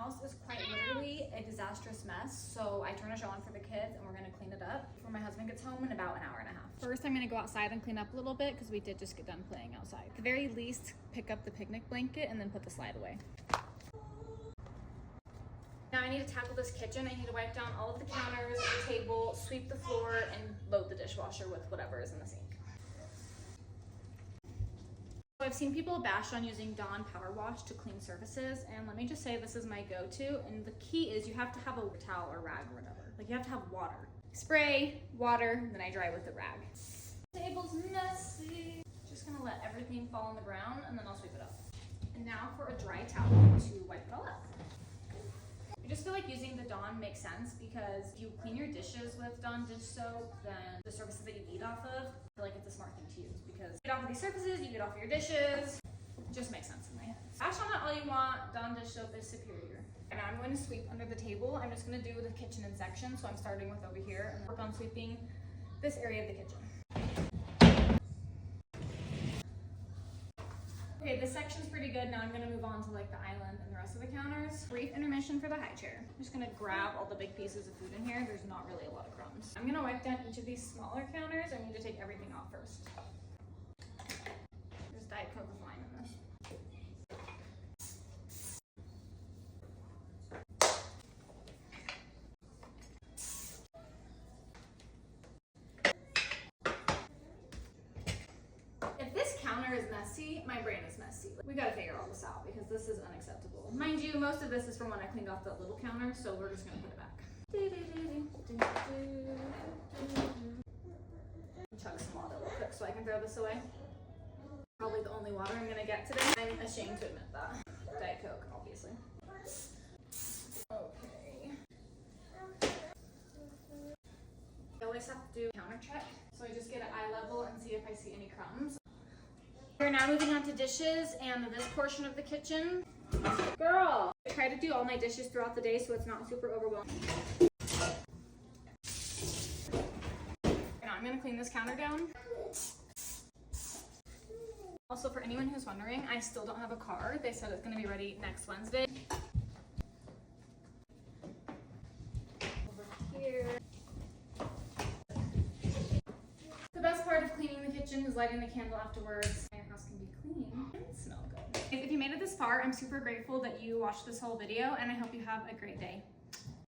house is quite literally a disastrous mess. So I turned a show on for the kids and we're gonna clean it up before my husband gets home in about an hour and a half. First, I'm gonna go outside and clean up a little bit because we did just get done playing outside. At the very least, pick up the picnic blanket and then put the slide away. Now I need to tackle this kitchen. I need to wipe down all of the counters, the table, sweep the floor, and load the dishwasher with whatever is in the sink. I've seen people bash on using Dawn Power Wash to clean surfaces, and let me just say this is my go-to, and the key is you have to have a towel or rag or whatever. Like you have to have water. Spray, water, then I dry with the rag. Table's messy. Just gonna let everything fall on the ground and then I'll sweep it up. And now for a dry towel to wipe it all up. I just feel like using the Dawn makes sense because if you clean your dishes with Dawn dish soap, then the surfaces that you eat off of, I feel like it's a smart thing to use because you get off of these surfaces, you get off your dishes. It just makes sense in my head. Bash on it all you want, Dawn dish soap is superior. And now I'm going to sweep under the table. I'm just going to do the kitchen in sections, so I'm starting with over here and work on sweeping this area of the kitchen. Okay, this section's pretty good. Now I'm gonna move on to like the island and the rest of the counters. Brief intermission for the high chair. I'm just gonna grab all the big pieces of food in here. There's not really a lot of crumbs. I'm gonna wipe down each of these smaller counters. I need to take everything off first. There's Diet Coke is fine in this. If this counter is messy, my brain is messy. We gotta figure all this out because this is unacceptable. Mind you, most of this is from when I cleaned off that little counter, so we're just gonna put it back. Chug some water real quick so I can throw this away. Probably the only water I'm gonna get today. I'm ashamed to admit that. Diet Coke, obviously. Okay. I always have to do a counter check, so I just get at eye level and see if I see any crumbs. We're now moving on to dishes and this portion of the kitchen. Girl! I try to do all my dishes throughout the day so it's not super overwhelming. Now I'm gonna clean this counter down. Also, for anyone who's wondering, I still don't have a car. They said it's gonna be ready next Wednesday. Over here. The best part of cleaning the kitchen is lighting the candle afterwards. Your house can be clean and smell good. If you made it this far, I'm super grateful that you watched this whole video and I hope you have a great day.